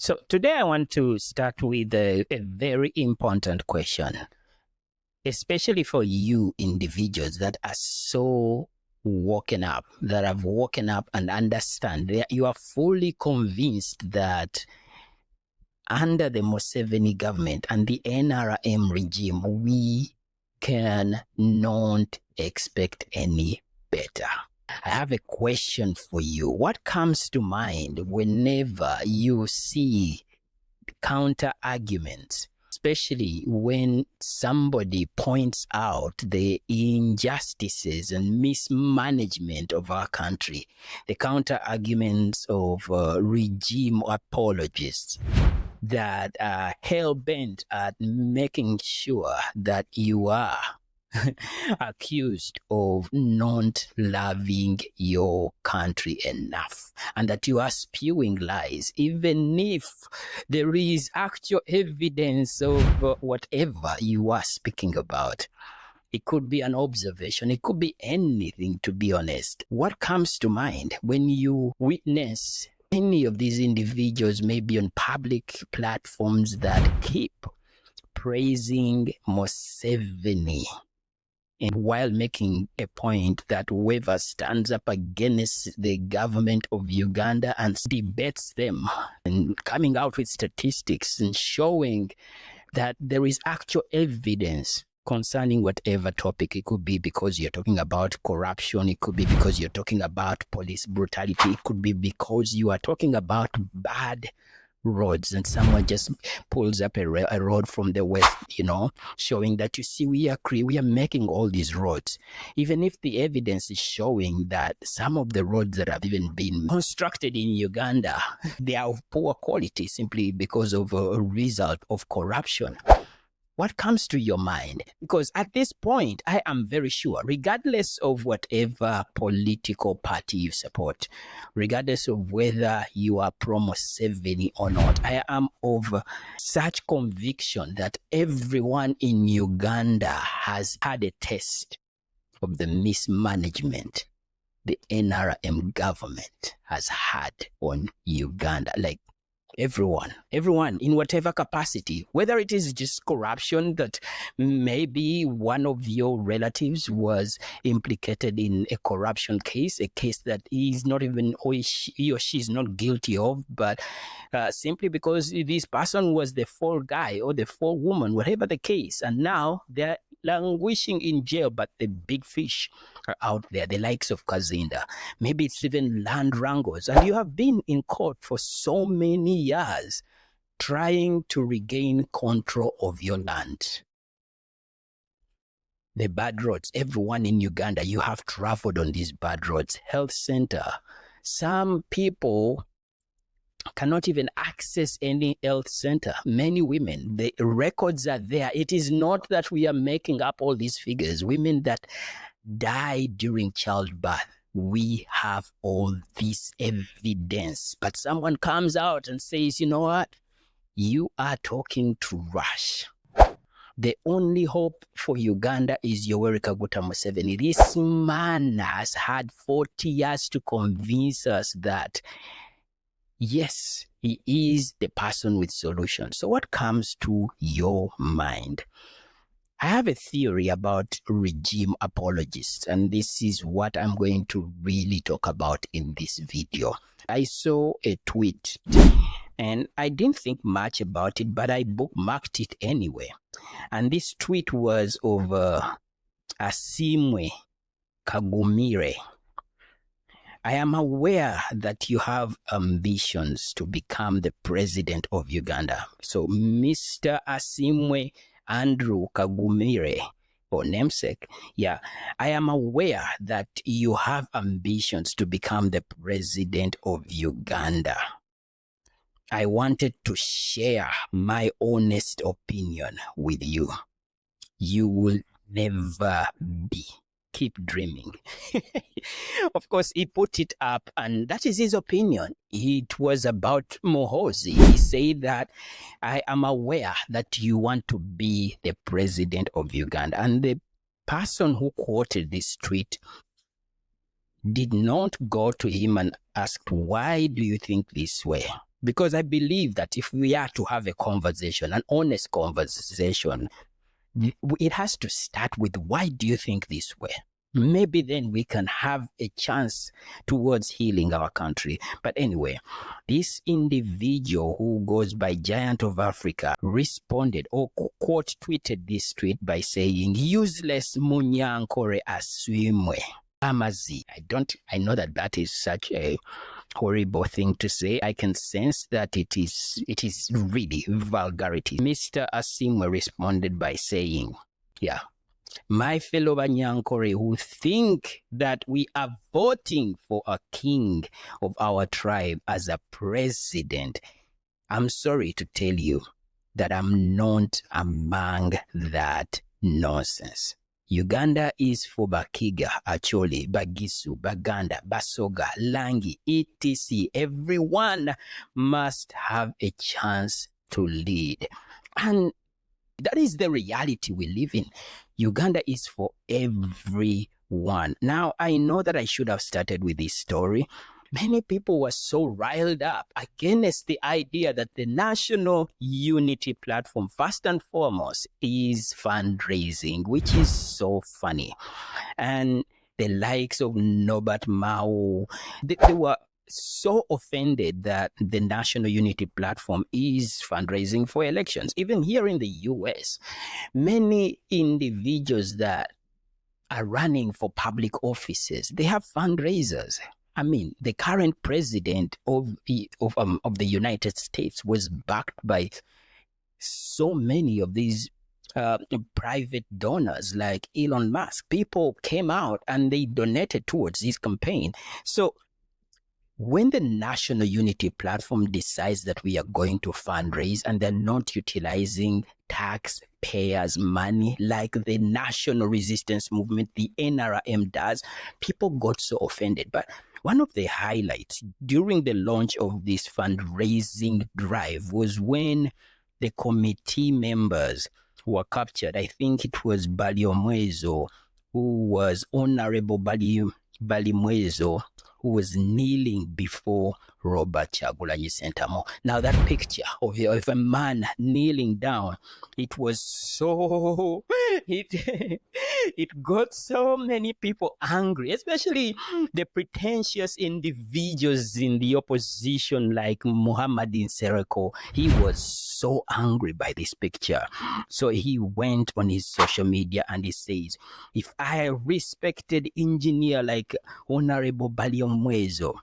So today I want to start with a very important question, especially for you individuals that are so woken up, that have woken up and understand that you are fully convinced that under the Museveni government and the NRM regime, we can not expect any better. I have a question for you. What comes to mind whenever you see counter arguments, especially when somebody points out the injustices and mismanagement of our country, the counter arguments of regime apologists that are hell-bent at making sure that you are accused of not loving your country enough and that you are spewing lies, even if there is actual evidence of whatever you are speaking about. It could be an observation. It could be anything, to be honest. What comes to mind when you witness any of these individuals, maybe on public platforms, that keep praising Museveni, and while making a point that whoever stands up against the government of Uganda and debates them and coming out with statistics and showing that there is actual evidence concerning whatever topic. It could be because you're talking about corruption. It could be because you're talking about police brutality. It could be because you are talking about bad roads and someone just pulls up a road from the west, showing that, you see, we are making all these roads, even if the evidence is showing that some of the roads that have even been constructed in Uganda, they are of poor quality simply because of a result of corruption. What comes to your mind? Because at this point, I am very sure, regardless of whatever political party you support, regardless of whether you are pro-Museveni or not, I am of such conviction that everyone in Uganda has had a taste of the mismanagement the NRM government has had on Uganda. Like, everyone in whatever capacity, whether it is just corruption, that maybe one of your relatives was implicated in a corruption case, a case that is not even, or he or she is not guilty of, but simply because this person was the fall guy or the fall woman, whatever the case, and now they're languishing in jail, but the big fish are out there, the likes of Kazinda. Maybe it's even land wrangles, and you have been in court for so many years trying to regain control of your land. The bad roads, everyone in Uganda, you have traveled on these bad roads. Health center, some people cannot even access any health center. Many women, the records are there. It is not that we are making up all these figures. Women that die during childbirth, we have all this evidence. But someone comes out and says, you know what? You are talking trash. The only hope for Uganda is Yoweri Kaguta Museveni. This man has had 40 years to convince us that yes, he is the person with solutions. So what comes to your mind? I have a theory about regime apologists, and this is what I'm going to really talk about in this video. I saw a tweet, and I didn't think much about it, but I bookmarked it anyway. And this tweet was of Asimwe Kagumire. I am aware that you have ambitions to become the president of Uganda. So Mr. Asimwe Andrew Kagumire, or namesake, I am aware that you have ambitions to become the president of Uganda. I wanted to share my honest opinion with you. You will never be. Keep dreaming. Of course, he put it up, and that is his opinion. It was about Muhoozi. He said that I am aware that you want to be the president of Uganda. And the person who quoted this tweet did not go to him and ask, why do you think this way? Because I believe that if we are to have a conversation, an honest conversation, it has to start with, why do you think this way? Maybe then we can have a chance towards healing our country. But anyway, this individual who goes by Giant of Africa responded or quote tweeted this tweet by saying, "Useless munyankore aswimwe amazi." I know that is such a horrible thing to say. I can sense that it is really vulgarity. Mr. Asimwe responded by saying, yeah, "My fellow Banyankore who think that we are voting for a king of our tribe as a president, I'm sorry to tell you that I'm not among that nonsense. Uganda is for Bakiga, Acholi, Bagisu, Baganda, Basoga, Langi, etc. Everyone must have a chance to lead." And that is the reality we live in. Uganda is for everyone. Now, I know that I should have started with this story. Many people were so riled up against the idea that the National Unity Platform, first and foremost, is fundraising, which is so funny. And the likes of Norbert Mao, they were so offended that the National Unity Platform is fundraising for elections. Even here in the US, many individuals that are running for public offices, they have fundraisers. I mean, the current president of the United States was backed by so many of these private donors like Elon Musk. People came out and they donated towards his campaign. So when the National Unity Platform decides that we are going to fundraise and they're not utilizing taxpayers' money like the National Resistance Movement, the NRM, does, people got so offended. But one of the highlights during the launch of this fundraising drive was when the committee members were captured. I think it was Balimwezo, who was Honorable Balimwezo, who was kneeling before Robert Kyagulanyi Ssentamu. Now that picture of a man kneeling down, it was so, it got so many people angry, especially the pretentious individuals in the opposition like Muhammad Nsereko. He was so angry by this picture. So he went on his social media and he says, "If I respected engineer like Honorable Balimwezo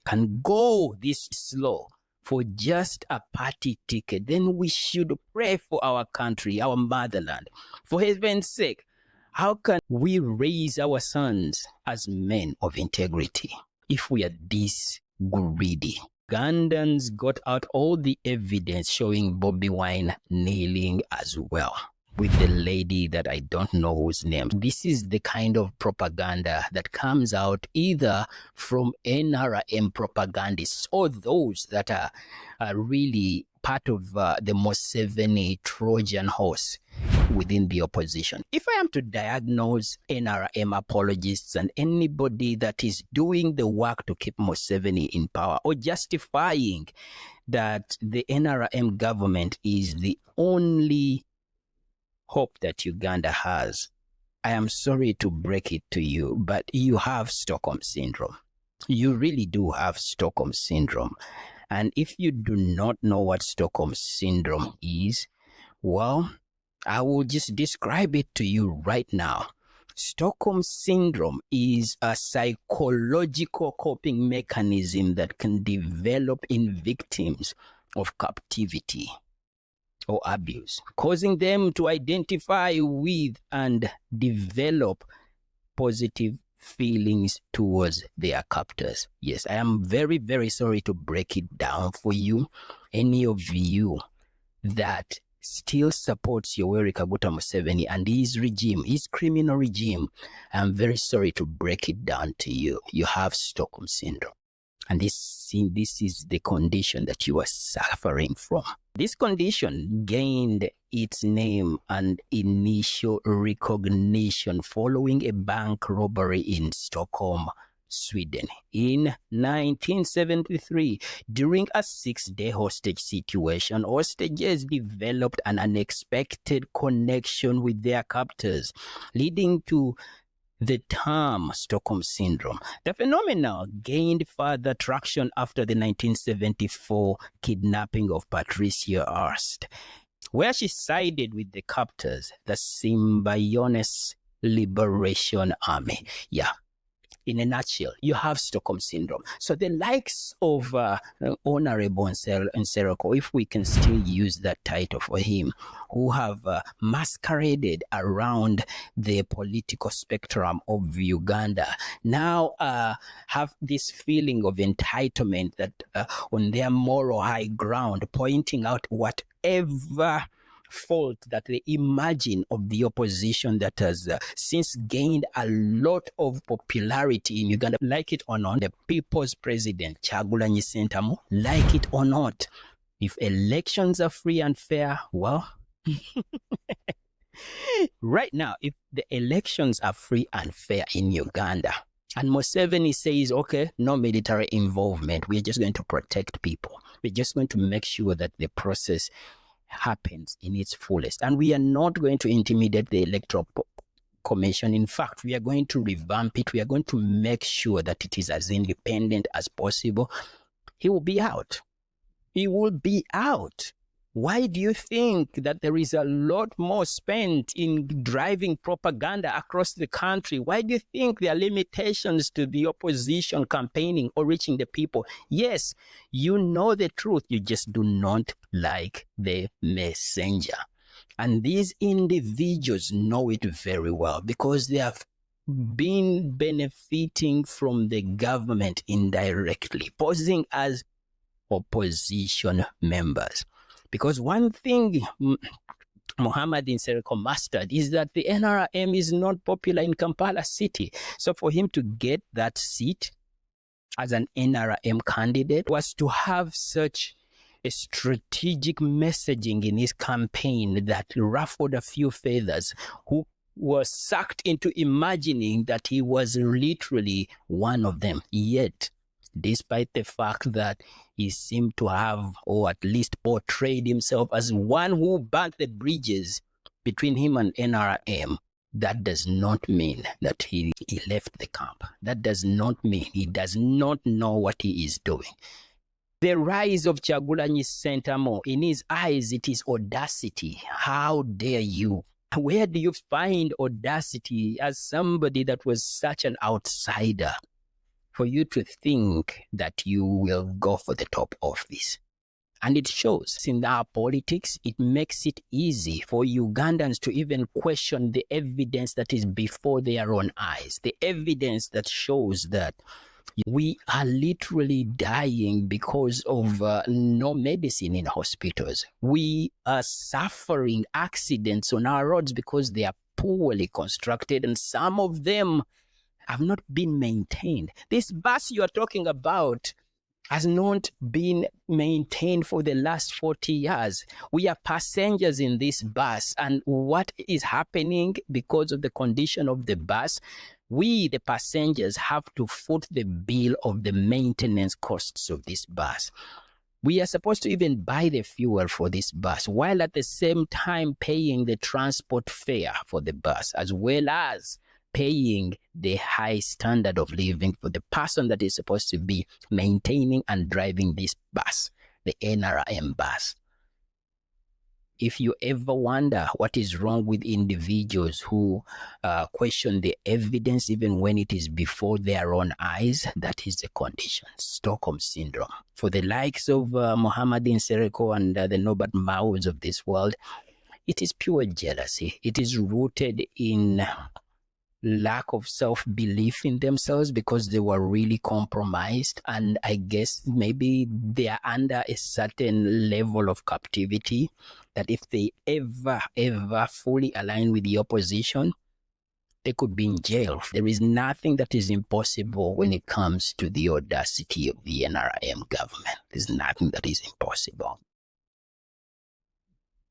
can go this slow for just a party ticket, then we should pray for our country, our motherland. For heaven's sake, how can we raise our sons as men of integrity if we are this greedy?" Ugandans got out all the evidence showing Bobi Wine kneeling as well with the lady that I don't know whose name. This is the kind of propaganda that comes out either from NRM propagandists or those that are really part of the Museveni Trojan horse within the opposition. If I am to diagnose NRM apologists and anybody that is doing the work to keep Museveni in power or justifying that the NRM government is the only hope that Uganda has, I am sorry to break it to you, but you have Stockholm Syndrome. You really do have Stockholm Syndrome. And if you do not know what Stockholm Syndrome is, well, I will just describe it to you right now. Stockholm Syndrome is a psychological coping mechanism that can develop in victims of captivity or abuse, causing them to identify with and develop positive feelings towards their captors. Yes, I am very, very sorry to break it down for you. Any of you that still supports Yoweri Kaguta Museveni and his regime, his criminal regime, I'm very sorry to break it down to you. You have Stockholm Syndrome. And this is the condition that you are suffering from. This condition gained its name and initial recognition following a bank robbery in Stockholm, Sweden. In 1973, during a 6-day hostage situation, hostages developed an unexpected connection with their captors, leading to the term Stockholm Syndrome. The phenomenon gained further traction after the 1974 kidnapping of Patricia Hearst, where she sided with the captors, the Symbionese Liberation Army. Yeah. In a nutshell, you have Stockholm Syndrome. So the likes of Honorable Nsereko, if we can still use that title for him, who have masqueraded around the political spectrum of Uganda, now have this feeling of entitlement that on their moral high ground, pointing out whatever fault that they imagine of the opposition that has since gained a lot of popularity in Uganda. Like it or not, the people's president, Kyagulanyi Ssentamu, like it or not, if elections are free and fair, well, right now, if the elections are free and fair in Uganda, and Museveni says, okay, no military involvement, we're just going to protect people. We're just going to make sure that the process happens in its fullest. And we are not going to intimidate the Electoral Commission. In fact, we are going to revamp it. We are going to make sure that it is as independent as possible. He will be out. He will be out. Why do you think that there is a lot more spent in driving propaganda across the country? Why do you think there are limitations to the opposition campaigning or reaching the people? Yes, you know the truth. You just do not like the messenger. And these individuals know it very well because they have been benefiting from the government indirectly, posing as opposition members. Because one thing Muhammad Nsereko mastered is that the NRM is not popular in Kampala city. So for him to get that seat as an NRM candidate was to have such a strategic messaging in his campaign that ruffled a few feathers who were sucked into imagining that he was literally one of them. Yet, despite the fact that he seemed to have, or at least portrayed himself as one who burnt the bridges between him and NRM, that does not mean that he left the camp. That does not mean he does not know what he is doing. The rise of Kyagulanyi Ssentamu, in his eyes, it is audacity. How dare you? Where do you find audacity as somebody that was such an outsider for you to think that you will go for the top office? And it shows in our politics. It makes it easy for Ugandans to even question the evidence that is before their own eyes, the evidence that shows that we are literally dying because of no medicine in hospitals. We are suffering accidents on our roads because they are poorly constructed, and some of them have not been maintained. This bus you are talking about has not been maintained for the last 40 years. We are passengers in this bus, and what is happening because of the condition of the bus, we, the passengers, have to foot the bill of the maintenance costs of this bus. We are supposed to even buy the fuel for this bus, while at the same time paying the transport fare for the bus, as well as paying the high standard of living for the person that is supposed to be maintaining and driving this bus, the NRM bus. If you ever wonder what is wrong with individuals who question the evidence even when it is before their own eyes, that is the condition, Stockholm Syndrome. For the likes of Muhammad Nsereko and the Norbert Maus of this world, it is pure jealousy. It is rooted in lack of self-belief in themselves because they were really compromised, and I guess maybe they are under a certain level of captivity that if they ever fully align with the opposition, they could be in jail. There is nothing that is impossible when it comes to the audacity of the NRM government. There's nothing that is impossible.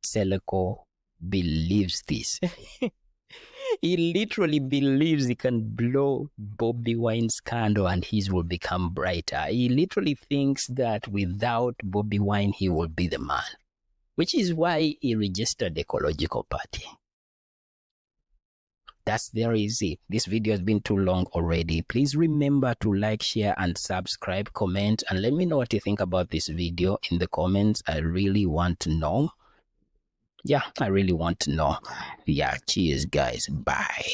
Nsereko believes this. He literally believes he can blow Bobby Wine's candle and his will become brighter. He literally thinks that without Bobby Wine, he will be the man, which is why he registered the Ecological Party. That's very easy. This video has been too long already. Please remember to like, share, and subscribe, comment, and let me know what you think about this video in the comments. I really want to know. Yeah, I really want to know. Yeah, cheers, guys. Bye.